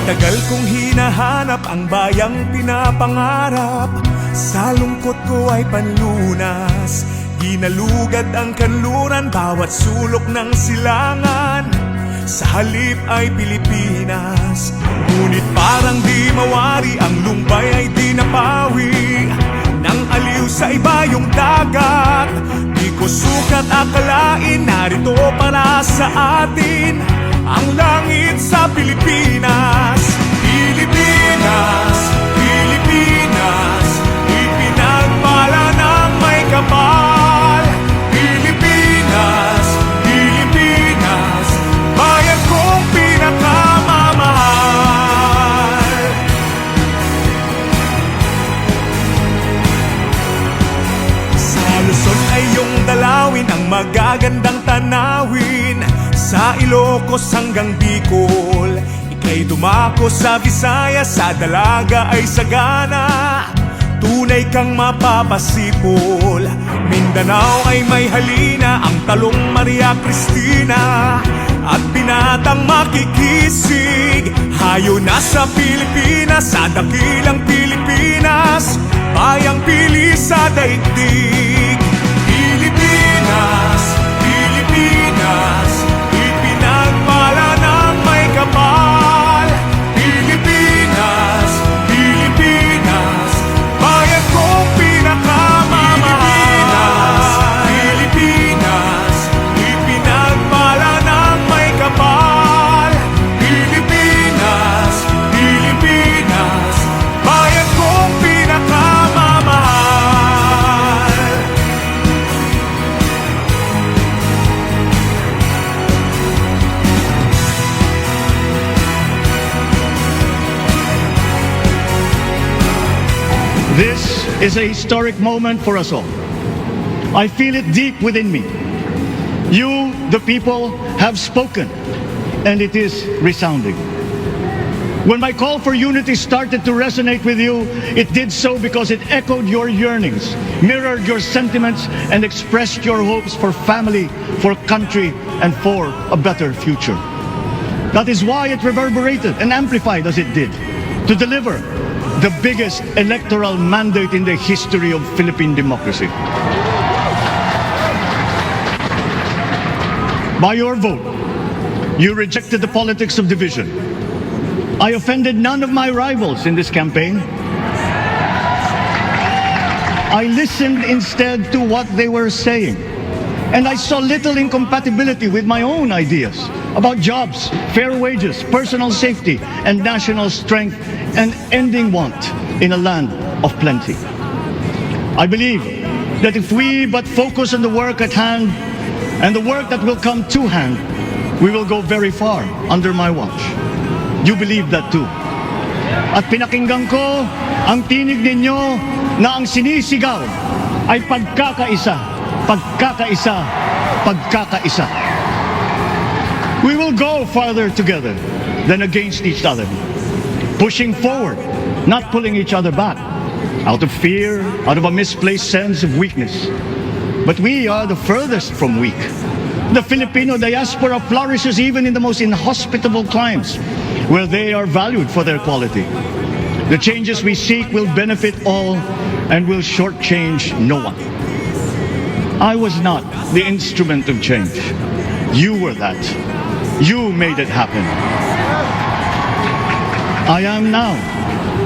Tagal kong hinahanap ang bayang pinapangarap. Sa lungkot ko ay panlunas. Ginalugad ang kanluran, bawat sulok ng silangan. Sa halip ay Pilipinas, ngunit parang di mawari. Ang lumbay ay di napawi nang aliw sa iba yung dagat. Di ko sukat akalain, narito para sa atin ang langit sa Pilipinas. Pilipinas, Pilipinas, ipinagpala ng Maykapal. Pilipinas, Pilipinas, bayan kong pinakamamahal. Sa Luzon ay iyong dalawin ang magagandang tanawin. Sa Ilocos hanggang Bicol, ika'y dumako sa Visayas. Sa Dalaga ay sagana, tunay kang mapapasipol. Mindanao ay may halina, ang talong Maria Cristina at binatang makikisig. Hayo na sa Pilipinas, sa dakilang Pilipinas, bayang pili sa daigdig. Pilipinas, Pilipinas, ipinagpala ng Maykapal. Pilipinas, Pilipinas, bayan kong pinakamamahal. Pilipinas, ipinagpala ng Maykapal. Pilipinas, Pilipinas, bayan kong pinakamamahal. This is a historic moment for us all. I feel it deep within me. You, the people, have spoken, and it is resounding. When my call for unity started to resonate with you, it did so because it echoed your yearnings, mirrored your sentiments, and expressed your hopes for family, for country, and for a better future. That is why it reverberated and amplified as it did, to deliver the biggest electoral mandate in the history of Philippine democracy. By your vote, you rejected the politics of division. I offended none of my rivals in this campaign. I listened instead to what they were saying, and I saw little incompatibility with my own ideas about jobs, fair wages, personal safety, and national strength, and ending want in a land of plenty. I believe that if we but focus on the work at hand and the work that will come to hand, we will go very far under my watch. You believe that too. At pinakinggan ko ang tinig ninyo na ang sinisigaw ay pagkakaisa, pagkakaisa, pagkakaisa. We will go farther together than against each other, pushing forward, not pulling each other back, out of fear, out of a misplaced sense of weakness. But we are the furthest from weak. The Filipino diaspora flourishes even in the most inhospitable climes, where they are valued for their quality. The changes we seek will benefit all and will shortchange no one. I was not the instrument of change. You were that. You made it happen. I am now.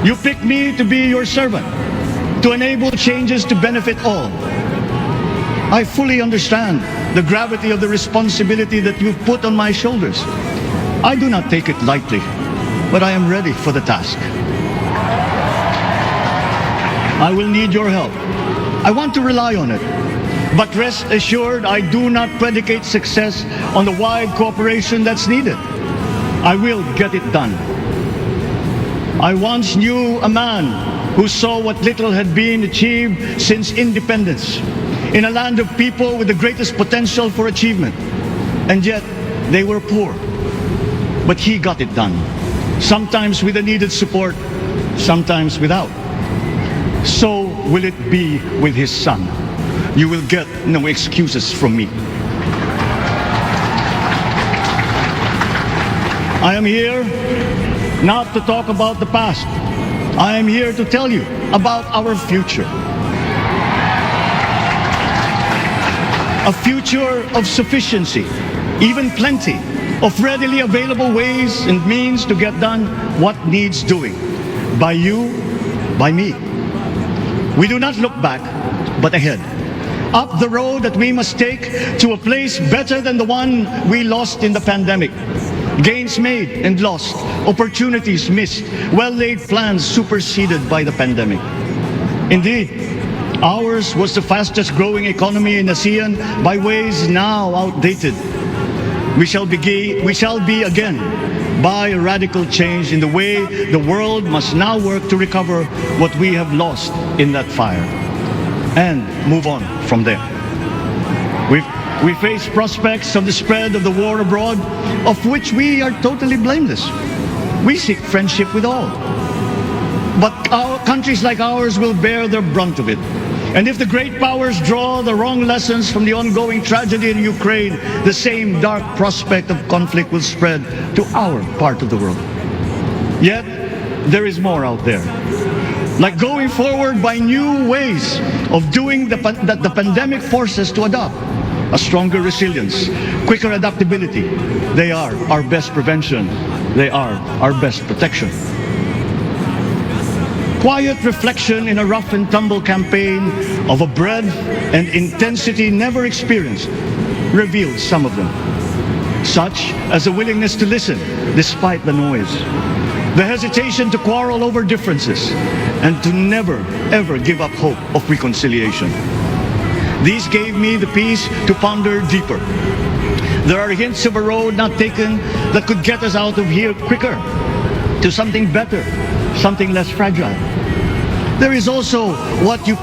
You picked me to be your servant, to enable changes to benefit all. I fully understand the gravity of the responsibility that you've put on my shoulders. I do not take it lightly, but I am ready for the task. I will need your help. I want to rely on it. But rest assured, I do not predicate success on the wide cooperation that's needed. I will get it done. I once knew a man who saw what little had been achieved since independence in a land of people with the greatest potential for achievement. And yet, they were poor. But he got it done. Sometimes with the needed support, sometimes without. So will it be with his son. You will get no excuses from me. I am here not to talk about the past. I am here to tell you about our future. A future of sufficiency, even plenty, of readily available ways and means to get done what needs doing. By you, by me. We do not look back, but ahead. Up the road that we must take to a place better than the one we lost in the pandemic. Gains made and lost, opportunities missed, well-laid plans superseded by the pandemic. Indeed, ours was the fastest growing economy in ASEAN by ways now outdated. We shall be again by a radical change in the way the world must now work to recover what we have lost in that fire and move on from there. We face prospects of the spread of the war abroad, of which we are totally blameless. We seek friendship with all. But countries like ours will bear the brunt of it. And if the great powers draw the wrong lessons from the ongoing tragedy in Ukraine, the same dark prospect of conflict will spread to our part of the world. Yet, there is more out there. Like going forward by new ways of doing that the pandemic forces to adopt. A stronger resilience, quicker adaptability. They are our best prevention. They are our best protection. Quiet reflection in a rough and tumble campaign of a breadth and intensity never experienced revealed some of them, such as a willingness to listen despite the noise, the hesitation to quarrel over differences, and to never, ever give up hope of reconciliation. These gave me the peace to ponder deeper. There are hints of a road not taken that could get us out of here quicker to something better, something less fragile. There is also what you,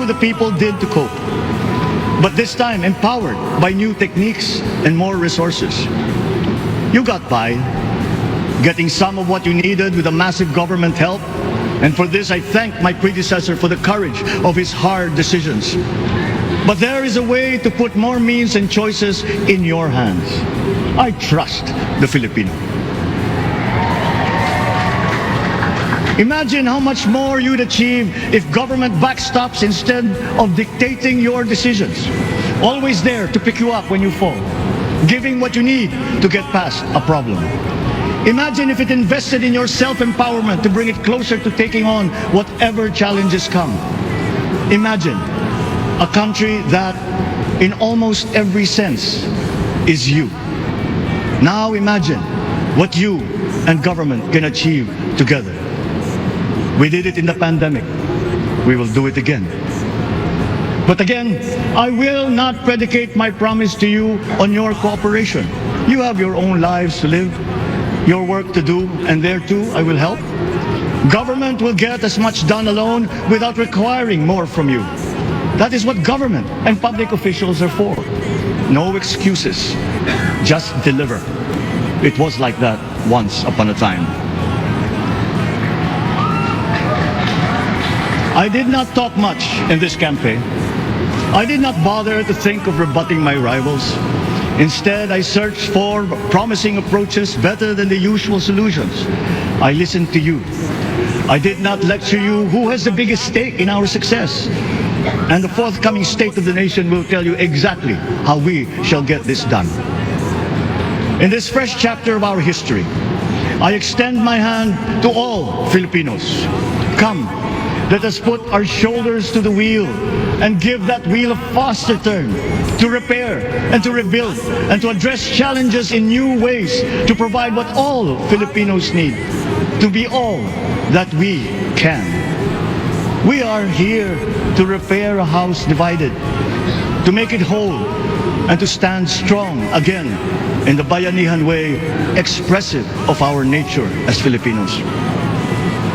the people, did to cope. But this time empowered by new techniques and more resources. You got by, getting some of what you needed with a massive government help. And for this, I thank my predecessor for the courage of his hard decisions. But there is a way to put more means and choices in your hands. I trust the Filipino. Imagine how much more you'd achieve if government backstops instead of dictating your decisions. Always there to pick you up when you fall, giving what you need to get past a problem. Imagine if it invested in your self-empowerment to bring it closer to taking on whatever challenges come. Imagine a country that, in almost every sense, is you. Now imagine what you and government can achieve together. We did it in the pandemic. We will do it again. But again, I will not predicate my promise to you on your cooperation. You have your own lives to live, your work to do, and there too I will help. Government will get as much done alone without requiring more from you. That is what government and public officials are for. No excuses, just deliver. It was like that once upon a time. I did not talk much in this campaign. I did not bother to think of rebutting my rivals. Instead, I searched for promising approaches better than the usual solutions. I listened to you. I did not lecture you who has the biggest stake in our success. And the forthcoming State of the Nation will tell you exactly how we shall get this done. In this fresh chapter of our history, I extend my hand to all Filipinos. Come, let us put our shoulders to the wheel and give that wheel a faster turn to repair and to rebuild and to address challenges in new ways to provide what all Filipinos need, to be all that we can. We are here to repair a house divided, to make it whole, and to stand strong again in the Bayanihan way, expressive of our nature as Filipinos.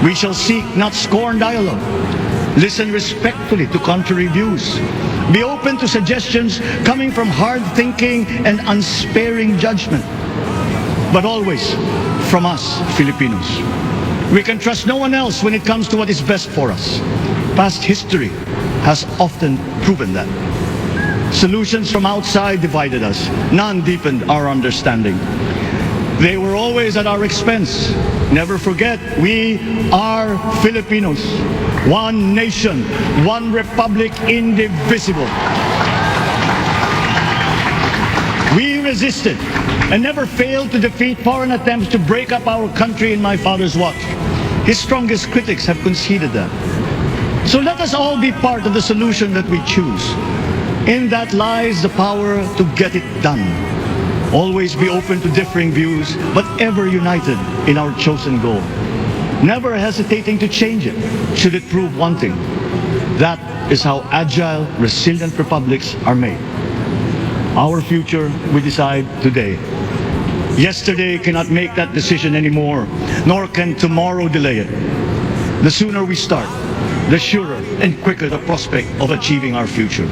We shall seek, not scorn, dialogue. Listen respectfully to contrary views. Be open to suggestions coming from hard thinking and unsparing judgment. But always from us, Filipinos. We can trust no one else when it comes to what is best for us. Past history has often proven that. Solutions from outside divided us. None deepened our understanding. They were always at our expense. Never forget, we are Filipinos. One nation, one republic, indivisible. We resisted and never failed to defeat foreign attempts to break up our country in my father's watch. His strongest critics have conceded that. So let us all be part of the solution that we choose. In that lies the power to get it done. Always be open to differing views, but ever united in our chosen goal. Never hesitating to change it, should it prove wanting. That is how agile, resilient republics are made. Our future we decide today. Yesterday cannot make that decision anymore, nor can tomorrow delay it. The sooner we start, the surer and quicker the prospect of achieving our future.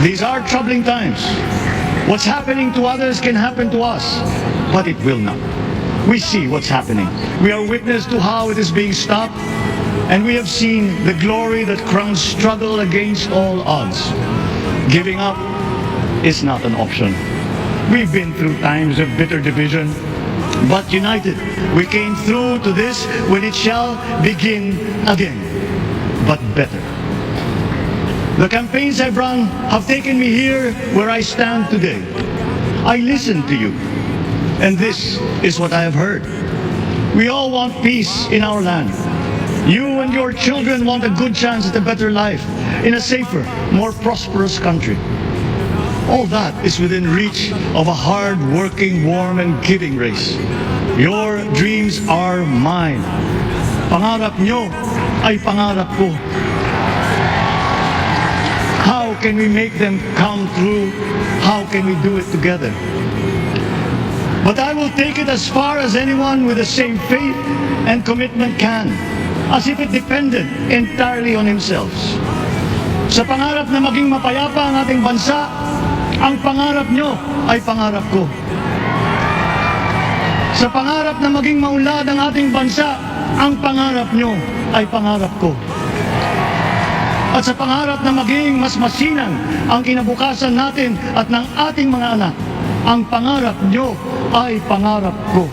These are troubling times. What's happening to others can happen to us, but it will not. We see what's happening. We are witness to how it is being stopped, and we have seen the glory that crowns struggle against all odds. Giving up is not an option. We've been through times of bitter division, but united, we came through to this when it shall begin again, but better. The campaigns I've run have taken me here where I stand today. I listened to you, and this is what I have heard. We all want peace in our land. You and your children want a good chance at a better life in a safer, more prosperous country. All that is within reach of a hard-working, warm, and giving race. Your dreams are mine. Pangarap nyo ay pangarap ko. How can we make them come true? How can we do it together? But I will take it as far as anyone with the same faith and commitment can, as if it depended entirely on himself. Sa pangarap na maging mapayapa ang ating bansa, ang pangarap nyo ay pangarap ko. Sa pangarap na maging maunlad ang ating bansa, ang pangarap nyo ay pangarap ko. At sa pangarap na maging mas masinang ang kinabukasan natin at ng ating mga anak, ang pangarap nyo ay pangarap ko.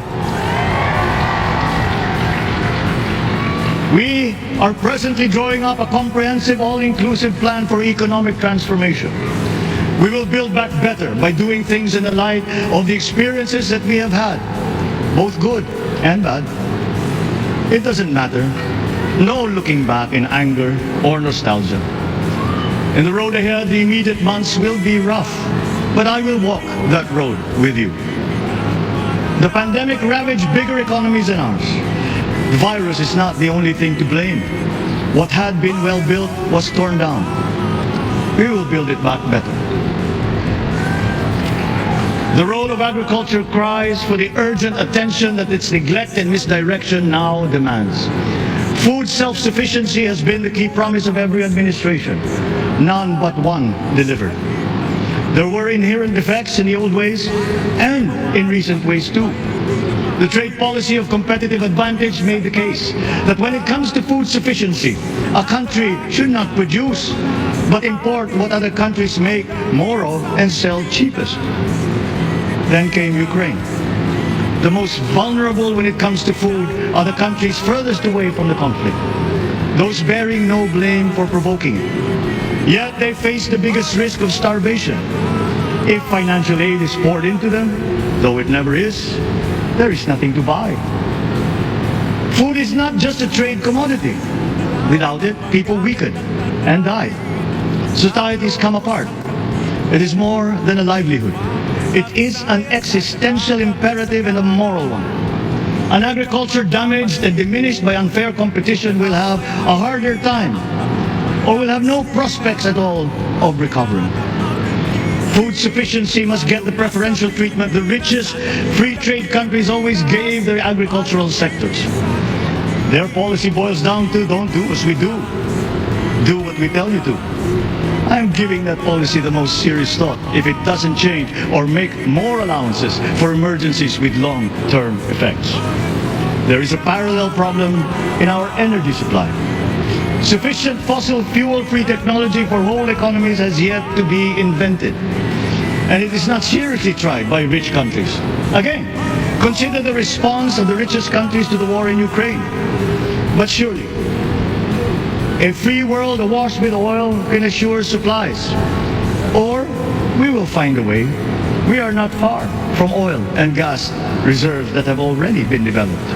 We are presently drawing up a comprehensive, all-inclusive plan for economic transformation. We will build back better by doing things in the light of the experiences that we have had, both good and bad. It doesn't matter. No looking back in anger or nostalgia. In the road ahead, the immediate months will be rough, but I will walk that road with you. The pandemic ravaged bigger economies than ours. The virus is not the only thing to blame. What had been well built was torn down. We will build it back better. The role of agriculture cries for the urgent attention that its neglect and misdirection now demands. Food self-sufficiency has been the key promise of every administration. None but one delivered. There were inherent defects in the old ways and in recent ways too. The trade policy of competitive advantage made the case that when it comes to food sufficiency, a country should not produce, but import what other countries make more of and sell cheapest. Then came Ukraine. The most vulnerable when it comes to food are the countries furthest away from the conflict, those bearing no blame for provoking it. Yet they face the biggest risk of starvation. If financial aid is poured into them, though it never is, there is nothing to buy. Food is not just a trade commodity. Without it, people weaken and die. Societies come apart. It is more than a livelihood. It is an existential imperative and a moral one. An agriculture damaged and diminished by unfair competition will have a harder time, or will have no prospects at all of recovering. Food sufficiency must get the preferential treatment the richest free trade countries always gave their agricultural sectors. Their policy boils down to don't do as we do. Do what we tell you to. I'm giving that policy the most serious thought if it doesn't change or make more allowances for emergencies with long-term effects. There is a parallel problem in our energy supply. Sufficient fossil fuel-free technology for whole economies has yet to be invented. and it is not seriously tried by rich countries. Again, consider the response of the richest countries to the war in Ukraine. But surely, a free world awash with oil can assure supplies. Or we will find a way. We are not far from oil and gas reserves that have already been developed.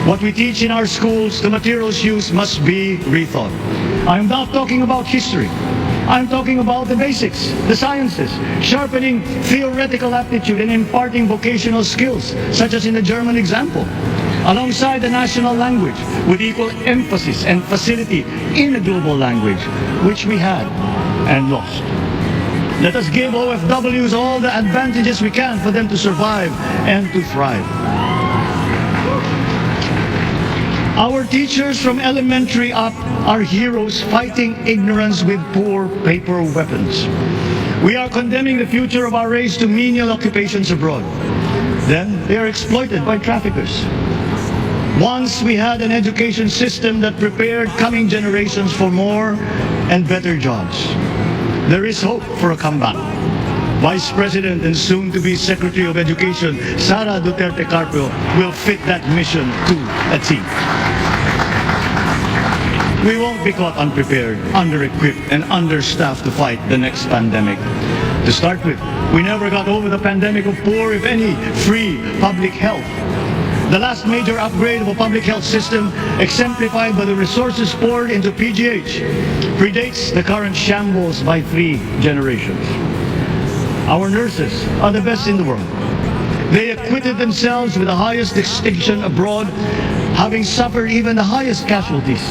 What we teach in our schools, the materials used must be rethought. I'm not talking about history. I'm talking about the basics, the sciences, sharpening theoretical aptitude and imparting vocational skills, such as in the German example, alongside the national language with equal emphasis and facility in a global language, which we had and lost. Let us give OFWs all the advantages we can for them to survive and to thrive. Our teachers from elementary up are heroes fighting ignorance with poor paper weapons. We are condemning the future of our race to menial occupations abroad. Then they are exploited by traffickers. Once we had an education system that prepared coming generations for more and better jobs. There is hope for a comeback. Vice President and soon-to-be Secretary of Education, Sara Duterte Carpio, will fit that mission to a T. We won't be caught unprepared, under-equipped, and understaffed to fight the next pandemic. To start with, we never got over the pandemic of poor, if any, free public health. The last major upgrade of a public health system, exemplified by the resources poured into PGH, predates the current shambles by 3 generations. Our nurses are the best in the world. They acquitted themselves with the highest distinction abroad, having suffered even the highest casualties.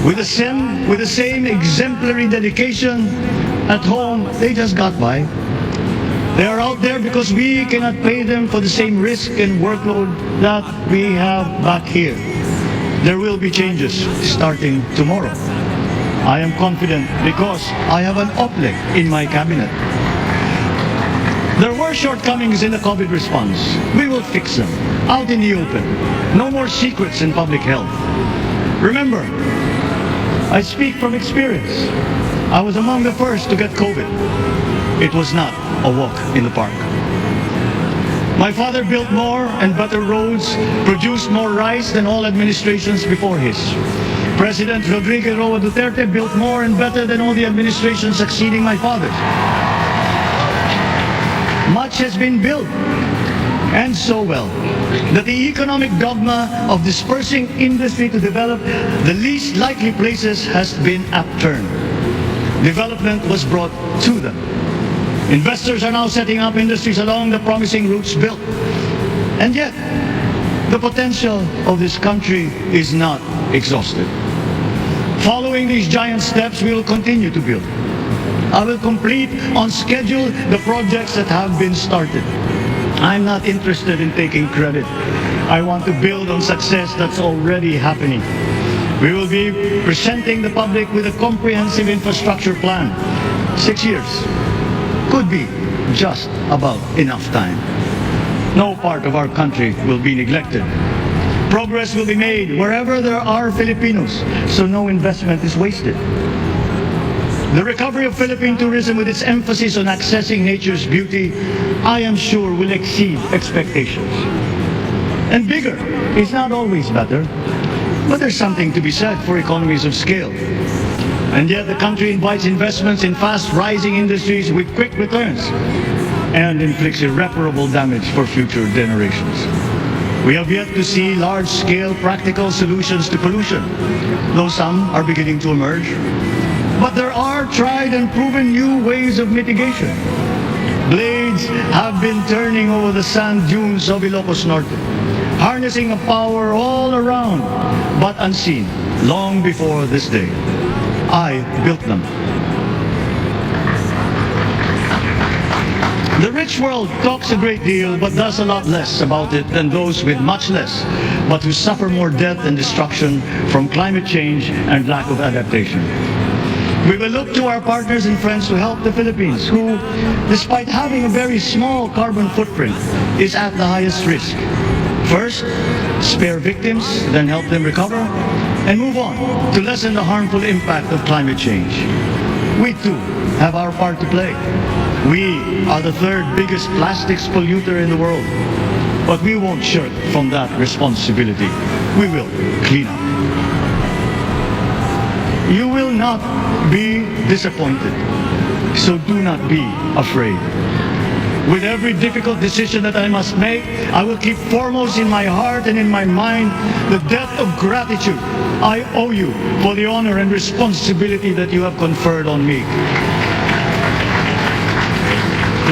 With the same exemplary dedication, at home, they just got by. They are out there because we cannot pay them for the same risk and workload that we have back here. There will be changes starting tomorrow. I am confident because I have an OPLEC in my cabinet. There were shortcomings in the COVID response. We will fix them, out in the open. No more secrets in public health. Remember, I speak from experience. I was among the first to get COVID. It was not a walk in the park. My father built more and better roads, produced more rice than all administrations before his. President Rodrigo Roa Duterte built more and better than all the administrations succeeding my father's. Much has been built, and so well, that the economic dogma of dispersing industry to develop the least likely places has been upturned. Development was brought to them. Investors are now setting up industries along the promising routes built. And yet, the potential of this country is not exhausted. Following these giant steps, we will continue to build. I will complete on schedule the projects that have been started. I'm not interested in taking credit. I want to build on success that's already happening. We will be presenting the public with a comprehensive infrastructure plan. 6 years could be just about enough time. No part of our country will be neglected. Progress will be made wherever there are Filipinos, so no investment is wasted. The recovery of Philippine tourism with its emphasis on accessing nature's beauty, I am sure will exceed expectations. And bigger is not always better, but there's something to be said for economies of scale. And yet the country invites investments in fast-rising industries with quick returns and inflicts irreparable damage for future generations. We have yet to see large-scale practical solutions to pollution, though some are beginning to emerge. But there are tried and proven new ways of mitigation. Blades have been turning over the sand dunes of Ilocos Norte, harnessing a power all around, but unseen, long before this day. I built them. The rich world talks a great deal, but does a lot less about it than those with much less, but who suffer more death and destruction from climate change and lack of adaptation. We will look to our partners and friends to help the Philippines, who, despite having a very small carbon footprint, is at the highest risk. First, spare victims, then help them recover, and move on to lessen the harmful impact of climate change. we too have our part to play. We are the third biggest plastics polluter in the world, but we won't shirk from that responsibility. We will clean up. You will not be disappointed, so do not be afraid. With every difficult decision that I must make, I will keep foremost in my heart and in my mind the debt of gratitude I owe you for the honor and responsibility that you have conferred on me.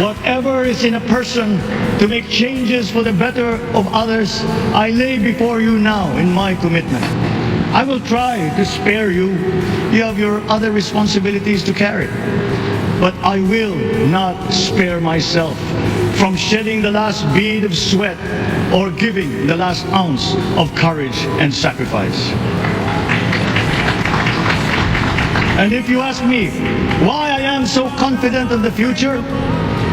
Whatever is in a person to make changes for the better of others, I lay before you now in my commitment. I will try to spare you. You have your other responsibilities to carry. But I will not spare myself from shedding the last bead of sweat or giving the last ounce of courage and sacrifice. And if you ask me why I am so confident in the future,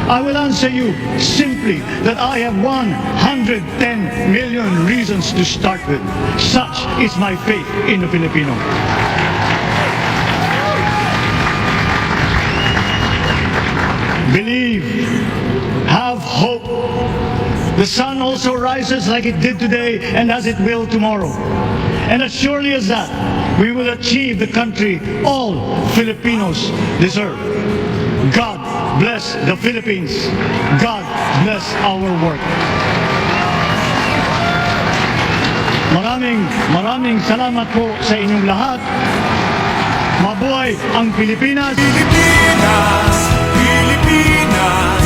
I will answer you simply that I have 110 million reasons to start with. Such is my faith in the Filipino. Believe, have hope. The sun also rises like it did today and as it will tomorrow. And as surely as that, we will achieve the country all Filipinos deserve. God bless the Philippines. God bless our work. Maraming salamat po sa inyong lahat. Mabuhay ang Pilipinas! Pilipinas, Pilipinas,